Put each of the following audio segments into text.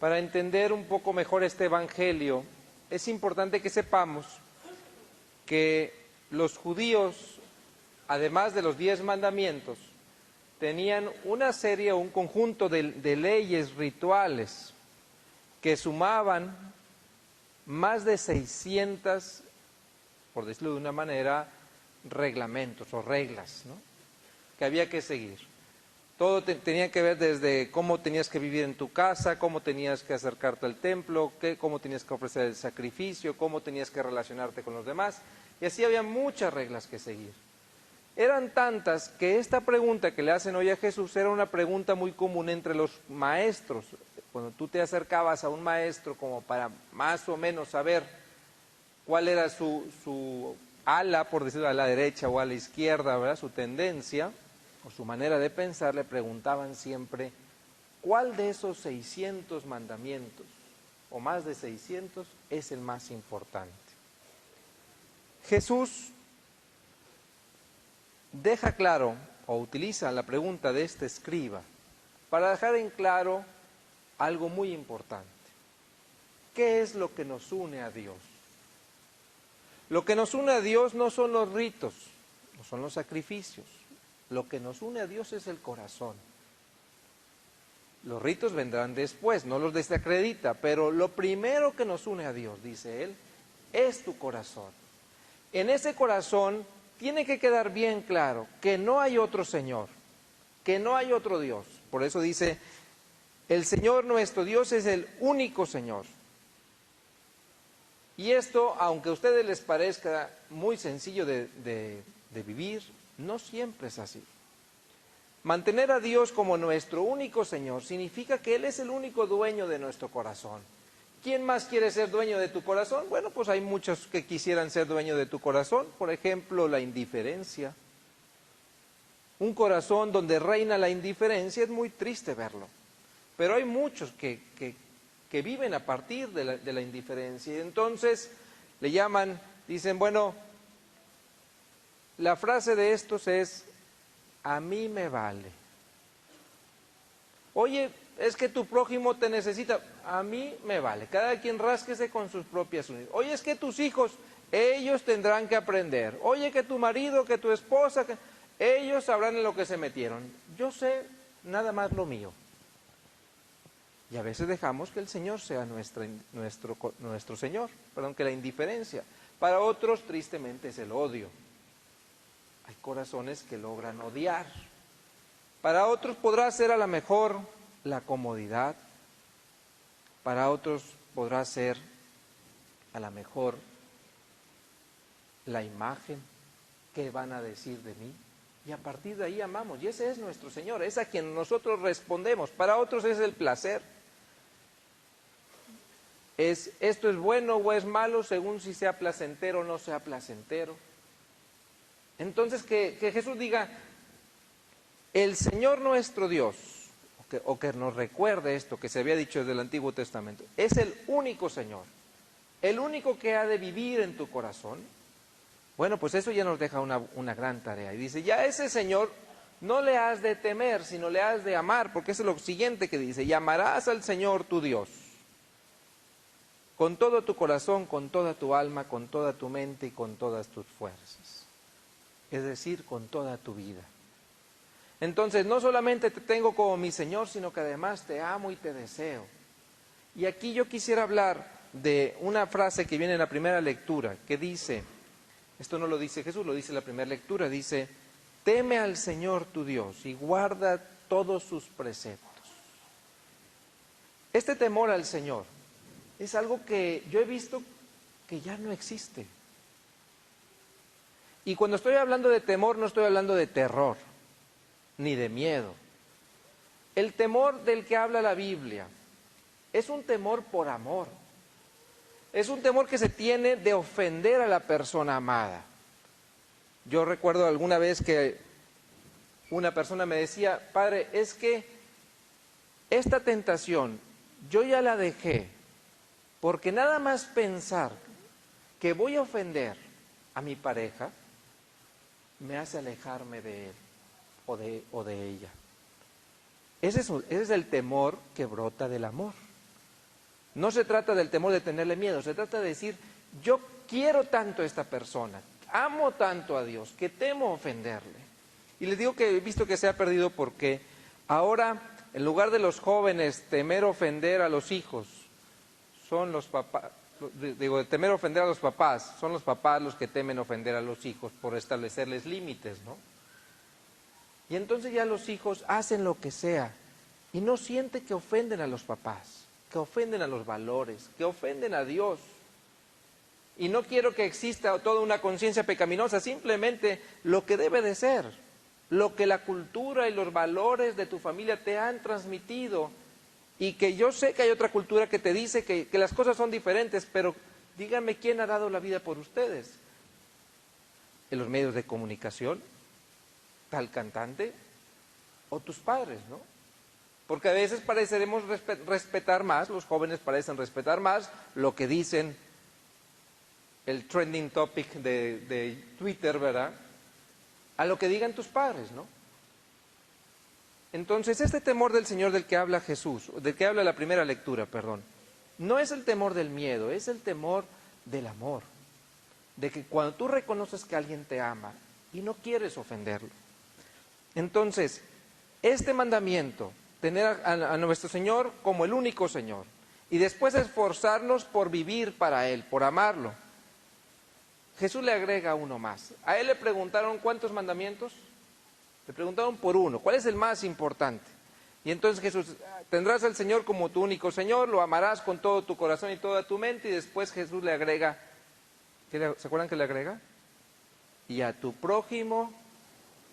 Para entender un poco mejor este Evangelio, es importante que sepamos que los judíos, además de los 10 mandamientos, tenían una serie o un conjunto de leyes rituales que sumaban más de 600, por decirlo de una manera, reglamentos o reglas, ¿no?, que había que seguir. Todo tenía que ver desde cómo tenías que vivir en tu casa, cómo tenías que acercarte al templo, cómo tenías que ofrecer el sacrificio, cómo tenías que relacionarte con los demás. Y así había muchas reglas que seguir. Eran tantas que esta pregunta que le hacen hoy a Jesús era una pregunta muy común entre los maestros. Cuando tú te acercabas a un maestro como para más o menos saber cuál era su ala, por decirlo, a la derecha o a la izquierda, ¿verdad?, su tendencia o su manera de pensar, le preguntaban siempre, ¿cuál de esos 600 mandamientos, o más de 600, es el más importante? Jesús deja claro, o utiliza la pregunta de este escriba, para dejar en claro algo muy importante. ¿Qué es lo que nos une a Dios? Lo que nos une a Dios no son los ritos, no son los sacrificios. Lo que nos une a Dios es el corazón. Los ritos vendrán después, no los desacredita, pero lo primero que nos une a Dios, dice él, es tu corazón. En ese corazón tiene que quedar bien claro que no hay otro Señor, que no hay otro Dios. Por eso dice, el Señor nuestro Dios es el único Señor. Y esto, aunque a ustedes les parezca muy sencillo de vivir, no siempre es así. Mantener a Dios como nuestro único Señor significa que Él es el único dueño de nuestro corazón. ¿Quién más quiere ser dueño de tu corazón? Bueno, pues hay muchos que quisieran ser dueño de tu corazón. Por ejemplo, la indiferencia. Un corazón donde reina la indiferencia es muy triste verlo. Pero hay muchos que viven a partir de la indiferencia. Y entonces le llaman, dicen, bueno, la frase de estos es, a mí me vale. Oye, es que tu prójimo te necesita, a mí me vale. Cada quien rásquese con sus propias uñas. Oye, es que tus hijos, ellos tendrán que aprender. Oye, que tu marido, que tu esposa, que ellos sabrán en lo que se metieron. Yo sé nada más lo mío. Y a veces dejamos que el Señor sea nuestro Señor, que la indiferencia. Para otros, tristemente, es el odio. Hay corazones que logran odiar. Para otros podrá ser a lo mejor la comodidad. Para otros podrá ser a lo mejor la imagen. ¿Qué van a decir de mí? Y a partir de ahí amamos. Y ese es nuestro Señor, es a quien nosotros respondemos. Para otros es el placer. Esto es bueno o es malo según si sea placentero o no sea placentero. Entonces que Jesús diga, el Señor nuestro Dios, o que nos recuerde esto que se había dicho desde el Antiguo Testamento, es el único Señor, el único que ha de vivir en tu corazón. Bueno, pues eso ya nos deja una gran tarea. Y dice, ya ese Señor no le has de temer, sino le has de amar, porque eso es lo siguiente que dice, y amarás al Señor tu Dios, con todo tu corazón, con toda tu alma, con toda tu mente y con todas tus fuerzas. Es decir, con toda tu vida. Entonces, no solamente te tengo como mi Señor, sino que además te amo y te deseo. Y aquí yo quisiera hablar de una frase que viene en la primera lectura, que dice, esto no lo dice Jesús, lo dice la primera lectura, dice, teme al Señor tu Dios y guarda todos sus preceptos. Este temor al Señor es algo que yo he visto que ya no existe. Y cuando estoy hablando de temor, no estoy hablando de terror, ni de miedo. El temor del que habla la Biblia es un temor por amor. Es un temor que se tiene de ofender a la persona amada. Yo recuerdo alguna vez que una persona me decía, padre, es que esta tentación yo ya la dejé, porque nada más pensar que voy a ofender a mi pareja, me hace alejarme de él o de ella. Ese es el temor que brota del amor. No se trata del temor de tenerle miedo, se trata de decir, yo quiero tanto a esta persona, amo tanto a Dios, que temo ofenderle. Y les digo que he visto que se ha perdido porque ahora, en lugar de los jóvenes temer ofender a los hijos, son los papás, digo, temer ofender a los papás, son los papás los que temen ofender a los hijos por establecerles límites, ¿no? Y entonces ya los hijos hacen lo que sea y no sienten que ofenden a los papás, que ofenden a los valores, que ofenden a Dios. Y no quiero que exista toda una conciencia pecaminosa, simplemente lo que debe de ser, lo que la cultura y los valores de tu familia te han transmitido. Y que yo sé que hay otra cultura que te dice que las cosas son diferentes, pero díganme quién ha dado la vida por ustedes. ¿En los medios de comunicación? ¿Tal cantante? ¿O tus padres, no? Porque a veces pareceremos respetar más, los jóvenes parecen respetar más lo que dicen el trending topic de Twitter, ¿verdad? A lo que digan tus padres, ¿no? Entonces, este temor del Señor del que habla Jesús, del que habla la primera lectura, perdón, no es el temor del miedo, es el temor del amor. De que cuando tú reconoces que alguien te ama y no quieres ofenderlo. Entonces, este mandamiento, tener a nuestro Señor como el único Señor, y después esforzarnos por vivir para Él, por amarlo. Jesús le agrega uno más. A Él le preguntaron ¿cuántos mandamientos? Le preguntaron por uno, ¿cuál es el más importante? Y entonces Jesús, tendrás al Señor como tu único Señor, lo amarás con todo tu corazón y toda tu mente, y después Jesús le agrega, ¿se acuerdan que le agrega? Y a tu prójimo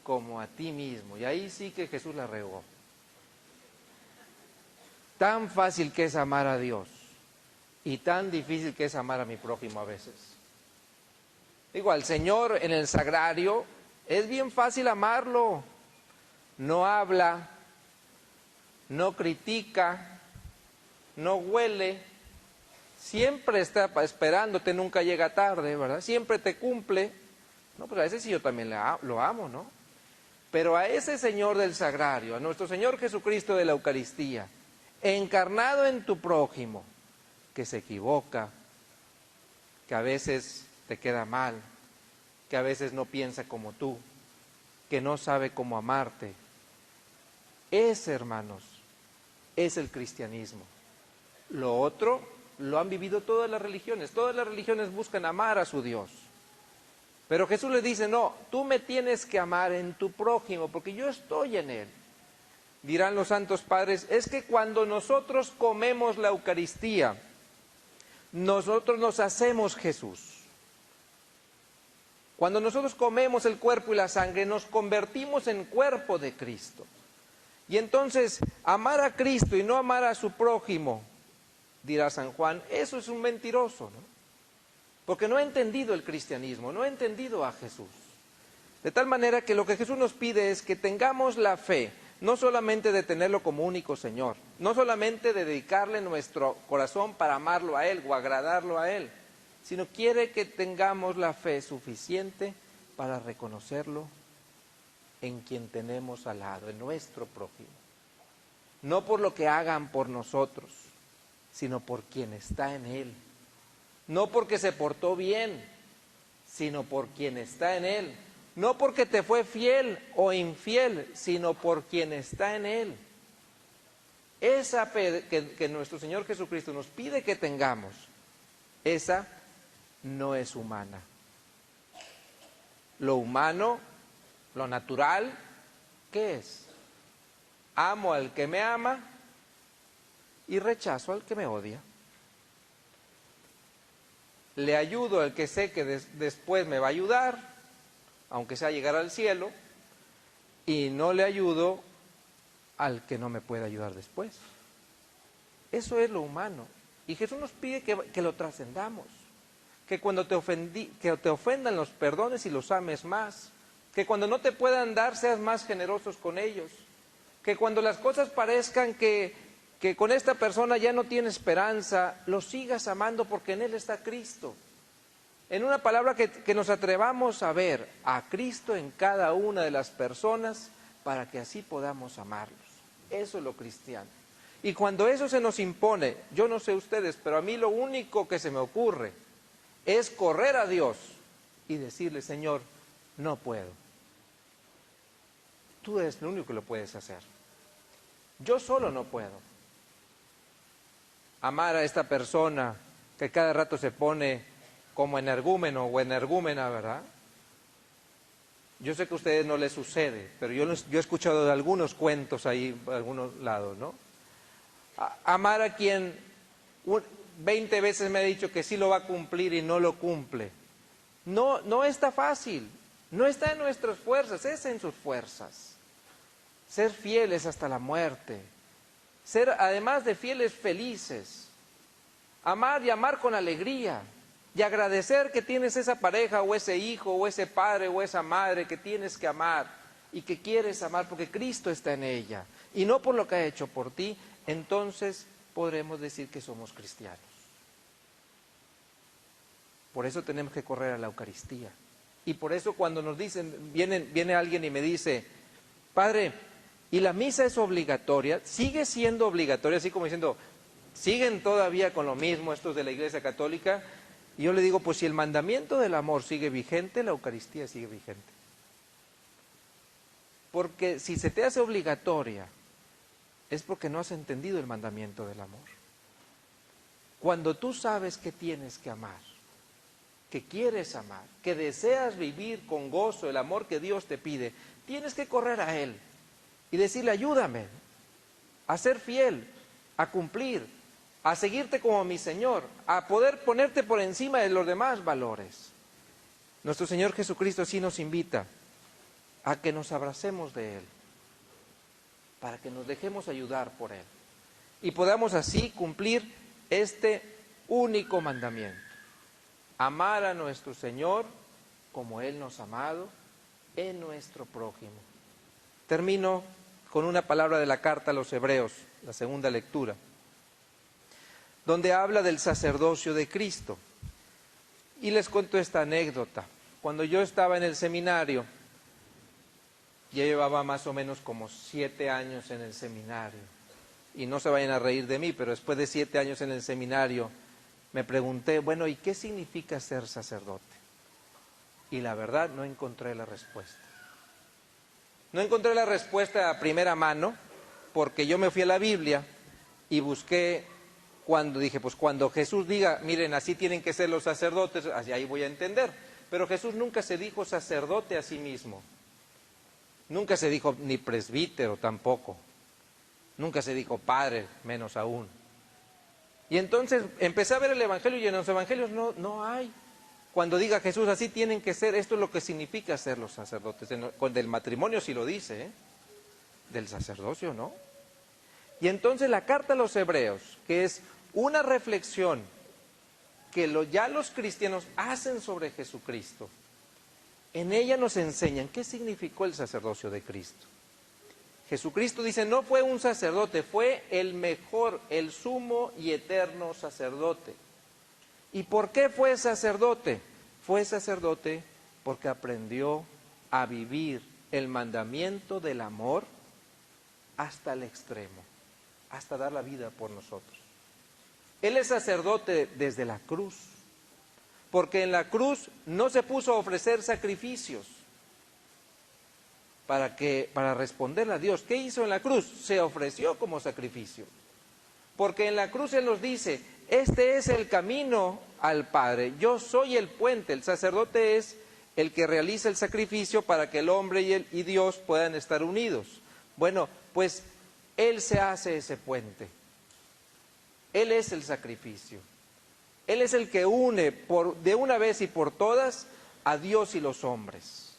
como a ti mismo. Y ahí sí que Jesús la regó. Tan fácil que es amar a Dios y tan difícil que es amar a mi prójimo a veces. Digo, al Señor en el sagrario es bien fácil amarlo. No habla, no critica, no huele, siempre está esperándote, nunca llega tarde, ¿verdad? Siempre te cumple. No, pues a ese sí yo también lo amo, ¿no? Pero a ese Señor del sagrario, a nuestro Señor Jesucristo de la Eucaristía, encarnado en tu prójimo, que se equivoca, que a veces te queda mal, que a veces no piensa como tú, que no sabe cómo amarte. Ese, hermanos, es el cristianismo. Lo otro lo han vivido todas las religiones buscan amar a su Dios. Pero Jesús le dice, no, tú me tienes que amar en tu prójimo, porque yo estoy en él. Dirán los santos padres, es que cuando nosotros comemos la Eucaristía, nosotros nos hacemos Jesús. Cuando nosotros comemos el cuerpo y la sangre, nos convertimos en cuerpo de Cristo. Y entonces, amar a Cristo y no amar a su prójimo, dirá San Juan, eso es un mentiroso, ¿no? Porque no ha entendido el cristianismo, no ha entendido a Jesús. De tal manera que lo que Jesús nos pide es que tengamos la fe, no solamente de tenerlo como único Señor, no solamente de dedicarle nuestro corazón para amarlo a Él o agradarlo a Él, sino quiere que tengamos la fe suficiente para reconocerlo en quien tenemos al lado, en nuestro prójimo. No por lo que hagan por nosotros, sino por quien está en Él. No porque se portó bien, sino por quien está en Él. No porque te fue fiel o infiel, sino por quien está en Él. Esa fe que nuestro Señor Jesucristo nos pide que tengamos, esa no es humana. Lo humano, lo natural, ¿qué es? Amo al que me ama y rechazo al que me odia. Le ayudo al que sé que después me va a ayudar, aunque sea llegar al cielo, y no le ayudo al que no me puede ayudar después. Eso es lo humano. Y Jesús nos pide que lo trascendamos, que cuando te ofendan los perdones y los ames más, que cuando no te puedan dar seas más generosos con ellos, que cuando las cosas parezcan que con esta persona ya no tiene esperanza, lo sigas amando porque en Él está Cristo. En una palabra que nos atrevamos a ver a Cristo en cada una de las personas para que así podamos amarlos. Eso es lo cristiano. Y cuando eso se nos impone, yo no sé ustedes, pero a mí lo único que se me ocurre es correr a Dios y decirle, Señor, no puedo. Tú eres lo único que lo puedes hacer. Yo solo no puedo. Amar a esta persona que cada rato se pone como energúmeno o energúmena, ¿verdad? Yo sé que a ustedes no les sucede, pero yo he escuchado de algunos cuentos ahí, por algunos lados, ¿no? Amar a quien 20 veces me ha dicho que sí lo va a cumplir y no lo cumple. No está fácil, no está en nuestras fuerzas, es en sus fuerzas. Ser fieles hasta la muerte, ser además de fieles felices, amar y amar con alegría y agradecer que tienes esa pareja o ese hijo o ese padre o esa madre que tienes que amar y que quieres amar porque Cristo está en ella y no por lo que ha hecho por ti, entonces podremos decir que somos cristianos. Por eso tenemos que correr a la Eucaristía. Y por eso cuando nos dicen, viene alguien y me dice, Padre, ¿y la misa es obligatoria? ¿Sigue siendo obligatoria? Así como diciendo, ¿siguen todavía con lo mismo estos de la Iglesia Católica? Y yo le digo, pues si el mandamiento del amor sigue vigente, la Eucaristía sigue vigente. Porque si se te hace obligatoria, es porque no has entendido el mandamiento del amor. Cuando tú sabes que tienes que amar, que quieres amar, que deseas vivir con gozo el amor que Dios te pide, tienes que correr a Él y decirle, ayúdame a ser fiel, a cumplir, a seguirte como mi Señor, a poder ponerte por encima de los demás valores. Nuestro Señor Jesucristo así nos invita a que nos abracemos de Él, para que nos dejemos ayudar por Él y podamos así cumplir este único mandamiento. Amar a nuestro Señor como Él nos ha amado en nuestro prójimo. Termino con una palabra de la carta a los Hebreos, la segunda lectura, donde habla del sacerdocio de Cristo. Y les cuento esta anécdota. Cuando yo estaba en el seminario, ya llevaba más o menos como 7 años en el seminario. Y no se vayan a reír de mí, pero después de 7 años en el seminario, me pregunté, bueno, ¿y qué significa ser sacerdote? Y la verdad, no encontré la respuesta. No encontré la respuesta a primera mano, porque yo me fui a la Biblia y busqué cuando Jesús diga, miren, así tienen que ser los sacerdotes, así ahí voy a entender. Pero Jesús nunca se dijo sacerdote a sí mismo. Nunca se dijo ni presbítero tampoco. Nunca se dijo padre, menos aún. Y entonces empecé a ver el Evangelio y en los Evangelios no hay. Cuando diga Jesús, así tienen que ser, esto es lo que significa ser los sacerdotes. Del matrimonio sí lo dice, ¿eh? Del sacerdocio, ¿no? Y entonces la carta a los Hebreos, que es una reflexión que ya los cristianos hacen sobre Jesucristo, en ella nos enseñan qué significó el sacerdocio de Cristo. Jesucristo dice, no fue un sacerdote, fue el mejor, el sumo y eterno sacerdote. ¿Y por qué fue sacerdote? Fue sacerdote porque aprendió a vivir el mandamiento del amor hasta el extremo, hasta dar la vida por nosotros. Él es sacerdote desde la cruz, porque en la cruz no se puso a ofrecer sacrificios para responderle a Dios. ¿Qué hizo en la cruz? Se ofreció como sacrificio. Porque en la cruz Él nos dice, este es el camino al Padre, yo soy el puente, el sacerdote es el que realiza el sacrificio para que el hombre y Dios puedan estar unidos. Bueno, pues Él se hace ese puente, Él es el sacrificio, Él es el que une de una vez y por todas a Dios y los hombres.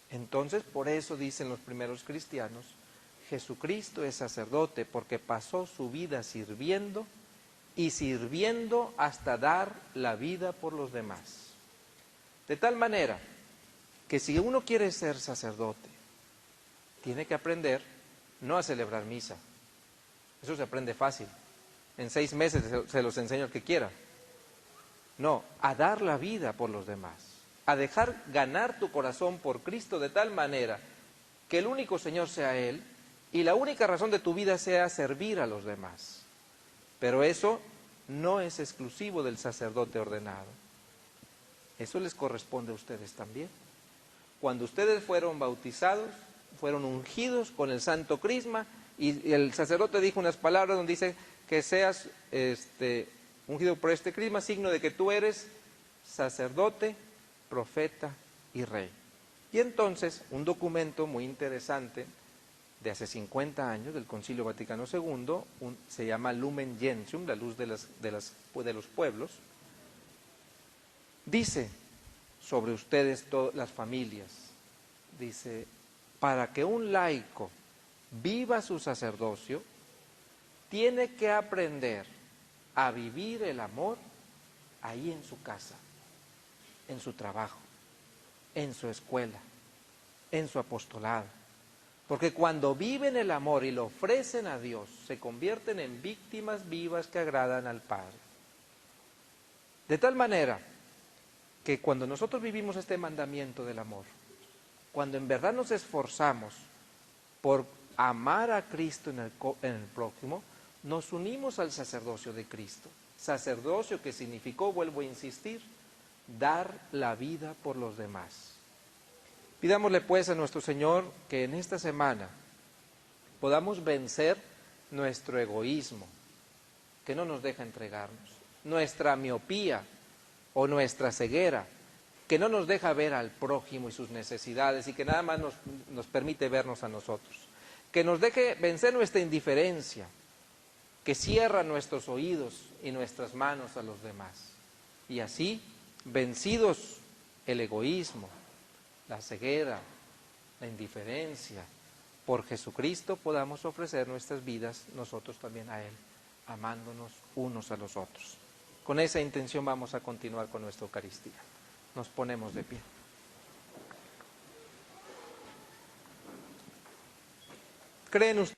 Entonces, por eso dicen los primeros cristianos, Jesucristo es sacerdote porque pasó su vida sirviendo y sirviendo hasta dar la vida por los demás. De tal manera que si uno quiere ser sacerdote, tiene que aprender no a celebrar misa. Eso se aprende fácil. En 6 meses se los enseño al que quiera. No, a dar la vida por los demás. A dejar ganar tu corazón por Cristo de tal manera que el único Señor sea Él y la única razón de tu vida sea servir a los demás. Pero eso no es exclusivo del sacerdote ordenado. Eso les corresponde a ustedes también. Cuando ustedes fueron bautizados, fueron ungidos con el santo crisma, y el sacerdote dijo unas palabras donde dice que seas ungido por este crisma, signo de que tú eres sacerdote, profeta y rey. Y entonces, un documento muy interesante de hace 50 años, del Concilio Vaticano II, se llama Lumen Gentium, la luz de los pueblos, dice sobre ustedes, las familias, dice, para que un laico viva su sacerdocio, tiene que aprender a vivir el amor ahí en su casa, en su trabajo, en su escuela, en su apostolado. Porque cuando viven el amor y lo ofrecen a Dios, se convierten en víctimas vivas que agradan al Padre. De tal manera que cuando nosotros vivimos este mandamiento del amor, cuando en verdad nos esforzamos por amar a Cristo en el prójimo, nos unimos al sacerdocio de Cristo. Sacerdocio que significó, vuelvo a insistir, dar la vida por los demás. Pidámosle pues a nuestro Señor que en esta semana podamos vencer nuestro egoísmo, que no nos deja entregarnos, nuestra miopía o nuestra ceguera, que no nos deja ver al prójimo y sus necesidades y que nada más nos permite vernos a nosotros, que nos deje vencer nuestra indiferencia, que cierra nuestros oídos y nuestras manos a los demás. Y así, vencidos el egoísmo, la ceguera, la indiferencia, por Jesucristo podamos ofrecer nuestras vidas nosotros también a Él, amándonos unos a los otros. Con esa intención vamos a continuar con nuestra Eucaristía. Nos ponemos de pie. ¿Creen ustedes?